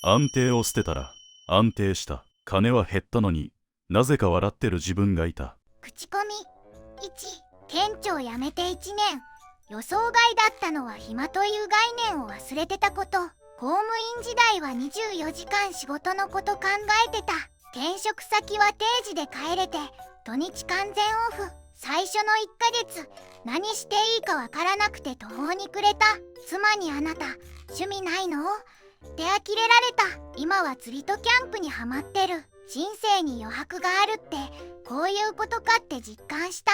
安定を捨てたら安定した。金は減ったのになぜか笑ってる自分がいた。口コミ1、店長辞めて1年。予想外だったのは暇という概念を忘れてたこと。公務員時代は24時間仕事のこと考えてた。転職先は定時で帰れて土日完全オフ。最初の1ヶ月何していいかわからなくて途方に暮れた。妻にあなた趣味ないのって呆れられた。今は釣りとキャンプにハマってる。人生に余白があるってこういうことかって実感した。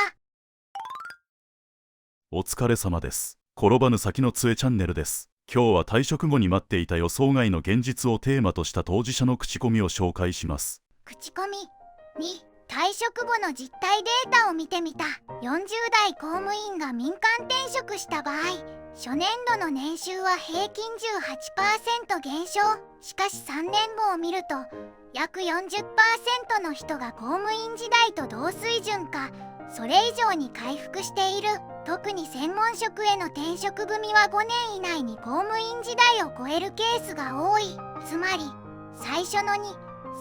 お疲れ様です。転ばぬ先の杖チャンネルです。今日は退職後に待っていた予想外の現実をテーマとした当事者の口コミを紹介します。口コミ2、退職後の実態データを見てみた。40代公務員が民間転職した場合、初年度の年収は平均 18% 減少。しかし3年後を見ると約 40% の人が公務員時代と同水準かそれ以上に回復している。特に専門職への転職組は5年以内に公務員時代を超えるケースが多い。つまり最初の2、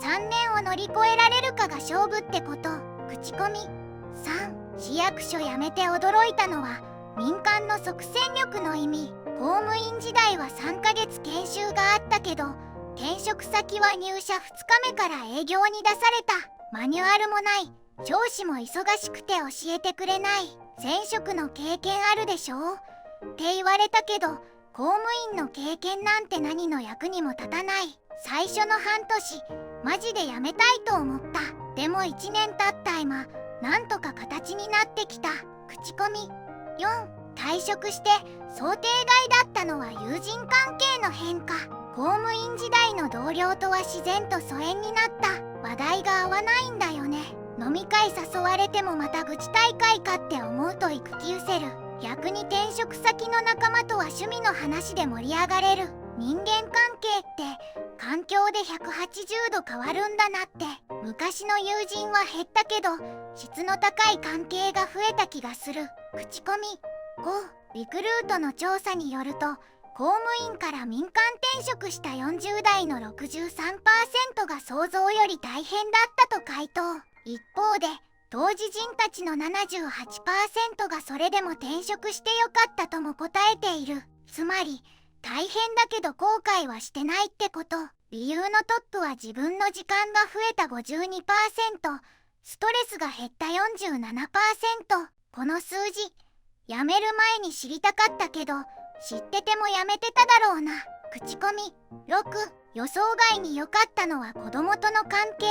3年を乗り越えられるかが勝負ってこと。口コミ3、市役所辞めて驚いたのは民間の即戦力の意味。公務員時代は3ヶ月研修があったけど転職先は入社2日目から営業に出された。マニュアルもない。上司も忙しくて教えてくれない。前職の経験あるでしょって言われたけど公務員の経験なんて何の役にも立たない。最初の半年マジで辞めたいと思った。でも1年経った今なんとか形になってきた。口コミ4、退職して想定外だったのは友人関係の変化。公務員時代の同僚とは自然と疎遠になった。話題が合わないんだよね。飲み会誘われてもまた愚痴大会かって思うと行く気失せる。逆に転職先の仲間とは趣味の話で盛り上がれる。人間関係って環境で180度変わるんだなって。昔の友人は減ったけど質の高い関係が増えた気がする。口コミ5、リクルートの調査によると公務員から民間転職した40代の 63% が想像より大変だったと回答。一方で当事人たちの 78% がそれでも転職してよかったとも答えている。つまり大変だけど後悔はしてないってこと。理由のトップは自分の時間が増えた 52%、 ストレスが減った 47%。 この数字辞める前に知りたかったけど知ってても辞めてただろうな。口コミ6、予想外に良かったのは子供との関係。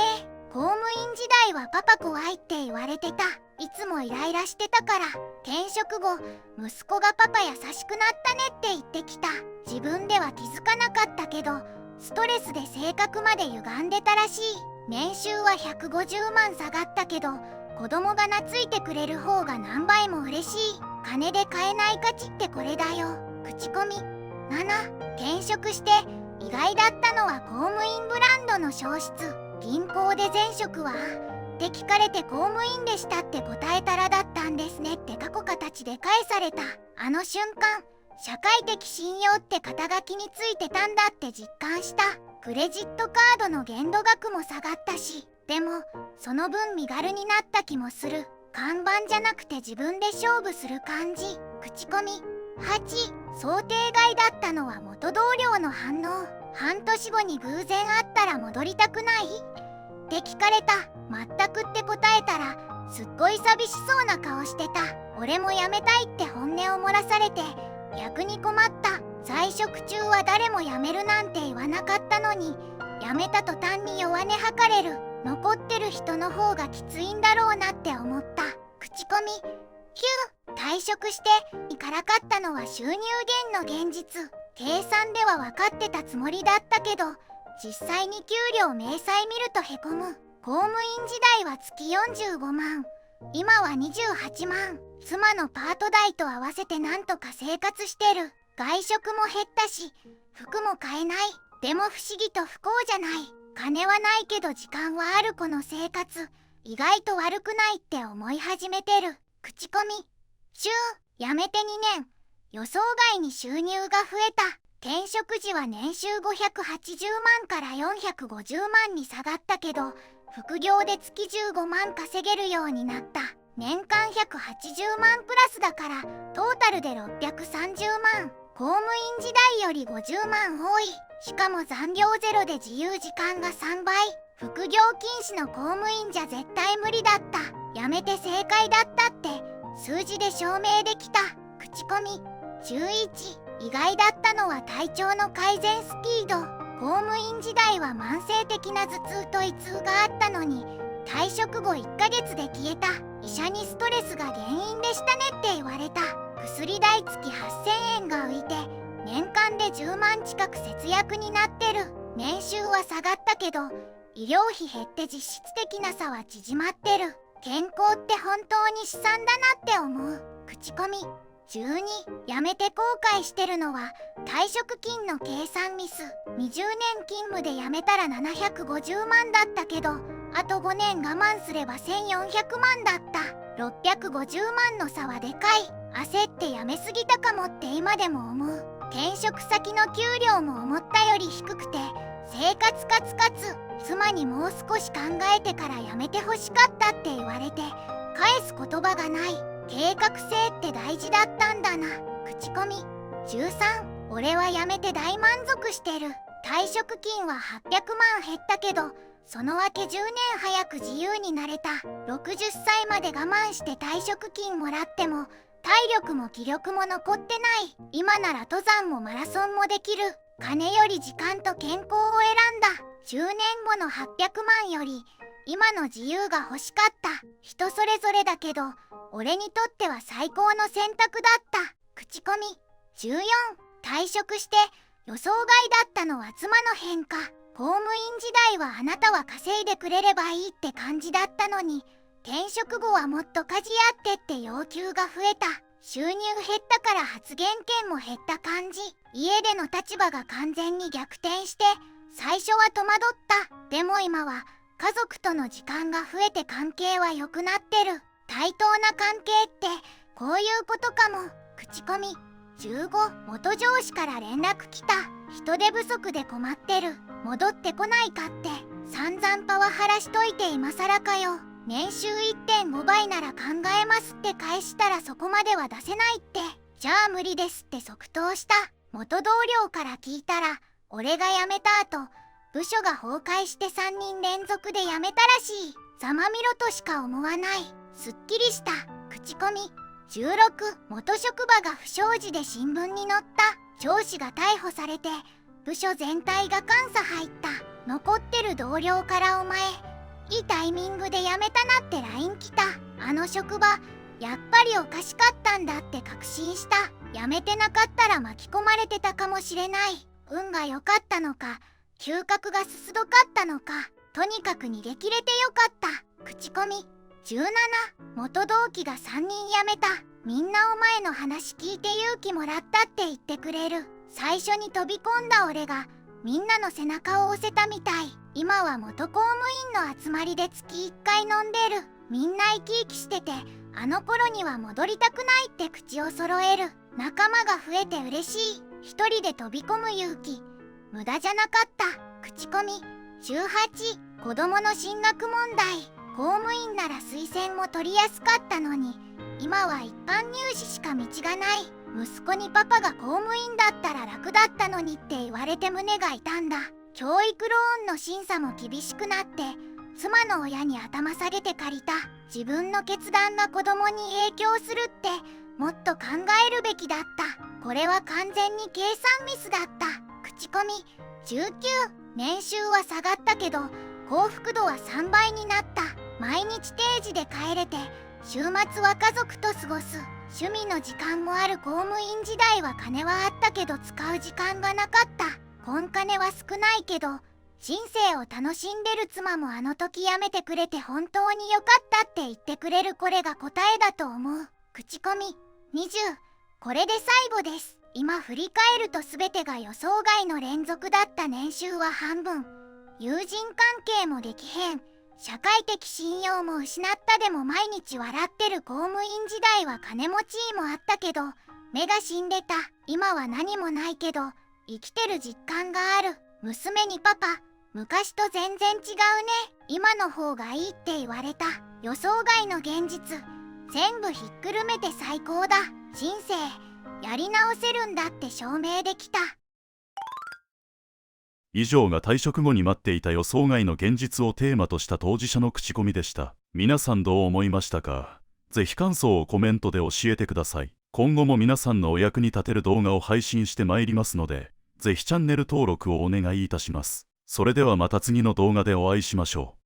公務員時代はパパ怖いって言われてた。いつもイライラしてたから。転職後息子がパパ優しくなったねって言ってきた。自分では気づかなかったけどストレスで性格まで歪んでたらしい。年収は150万下がったけど子供が懐いてくれる方が何倍も嬉しい。金で買えない価値ってこれだよ。口コミ7、転職して意外だったのは公務員ブランドの消失。銀行で前職はって聞かれて公務員でしたって答えたらだったんですねって過去形で返された。あの瞬間社会的信用って肩書きについてたんだって実感した。クレジットカードの限度額も下がったし、でもその分身軽になった気もする。看板じゃなくて自分で勝負する感じ。口コミ8、想定外だったのは元同僚の反応。半年後に偶然会ったら戻りたくないって聞かれた。全くって答えたらすっごい寂しそうな顔してた。俺も辞めたいって本音を漏らされて逆に困った。在職中は誰も辞めるなんて言わなかったのに辞めた途端に弱音吐かれる。残ってる人の方がきついんだろうなって思った。口コミ9、退職してからかったのは収入減の現実。計算では分かってたつもりだったけど実際に給料明細見るとへこむ。公務員時代は月45万、今は28万。妻のパート代と合わせてなんとか生活してる。外食も減ったし服も買えない。でも不思議と不幸じゃない。金はないけど時間はある。この生活意外と悪くないって思い始めてる。口コミ10、辞めて2年予想外に収入が増えた。転職時は年収580万から450万に下がったけど、副業で月15万稼げるようになった。年間180万プラスだからトータルで630万。公務員時代より50万多い。しかも残業ゼロで自由時間が3倍。副業禁止の公務員じゃ絶対無理だった。辞めて正解だったって数字で証明できた。口コミ11。意外だったのは体調の改善スピード。公務員時代は慢性的な頭痛と胃痛があったのに、退職後1ヶ月で消えた。医者にストレスが原因でしたねって言われた。薬代月8000円が浮いて年間で10万近く節約になってる。年収は下がったけど医療費減って実質的な差は縮まってる。健康って本当に悲惨だなって思う。口コミ12。辞めて後悔してるのは退職金の計算ミス。20年勤務で辞めたら750万だったけど、あと5年我慢すれば1400万だった。650万の差はでかい。焦って辞めすぎたかもって今でも思う。転職先の給料も思ったより低くて生活かつ妻にもう少し考えてから辞めてほしかったって言われて返す言葉がない。計画性って大事だったんだな。口コミ13。俺は辞めて大満足してる。退職金は800万減ったけど、そのわけ10年早く自由になれた。60歳まで我慢して退職金もらっても体力も気力も残ってない。今なら登山もマラソンもできる。金より時間と健康を選んだ。10年後の800万より今の自由が欲しかった。人それぞれだけど俺にとっては最高の選択だった。口コミ14。退職して予想外だったのは妻の変化。公務員時代はあなたは稼いでくれればいいって感じだったのに、転職後はもっと家事やってって要求が増えた。収入減ったから発言権も減った感じ。家での立場が完全に逆転して最初は戸惑った。でも今は家族との時間が増えて関係は良くなってる。対等な関係ってこういうことかも。口コミ15。元上司から連絡来た。人手不足で困ってる。戻ってこないかって散々パワハラしといて今更かよ。年収 1.5 倍なら考えますって返したらそこまでは出せないって。じゃあ無理ですって即答した。元同僚から聞いたら俺が辞めた後部署が崩壊して3人連続で辞めたらしい。ざまみろとしか思わない。すっきりした。口コミ16。元職場が不祥事で新聞に載った。上司が逮捕されて部署全体が監査入った。残ってる同僚からお前いいタイミングで辞めたなって LINE 来た。あの職場やっぱりおかしかったんだって確信した。辞めてなかったら巻き込まれてたかもしれない。運が良かったのか嗅覚がすすどかったのか、とにかく逃げ切れてよかった。口コミ17。元同期が3人辞めた。みんなお前の話聞いて勇気もらったって言ってくれる。最初に飛び込んだ俺がみんなの背中を押せたみたい。今は元公務員の集まりで月1回飲んでる。みんな生き生きしててあの頃には戻りたくないって口を揃える。仲間が増えて嬉しい。一人で飛び込む勇気無駄じゃなかった。口コミ18。子供の進学問題。公務員なら推薦も取りやすかったのに今は一般入試しか道がない。息子にパパが公務員だったら楽だったのにって言われて胸が痛んだ。教育ローンの審査も厳しくなって妻の親に頭下げて借りた。自分の決断が子供に影響するってもっと考えるべきだった。これは完全に計算ミスだった。口コミ19。年収は下がったけど幸福度は3倍になった。毎日定時で帰れて週末は家族と過ごす。趣味の時間もある公務員時代は金はあったけど使う時間がなかった。根金は少ないけど人生を楽しんでる妻もあの時やめてくれて本当に良かったって言ってくれる。これが答えだと思う。口コミ20。これで最後です。今振り返ると全てが予想外の連続だった。年収は半分。友人関係もできへん。社会的信用も失った。でも毎日笑ってる。公務員時代は金持ちもあったけど目が死んでた。今は何もないけど生きてる実感がある。娘にパパ、昔と全然違うね。今の方がいいって言われた。予想外の現実。全部ひっくるめて最高だ。人生、やり直せるんだって証明できた。以上が退職後に待っていた予想外の現実をテーマとした当事者の口コミでした。皆さんどう思いましたか？ぜひ感想をコメントで教えてください。今後も皆さんのお役に立てる動画を配信してまいりますので、ぜひチャンネル登録をお願いいたします。それではまた次の動画でお会いしましょう。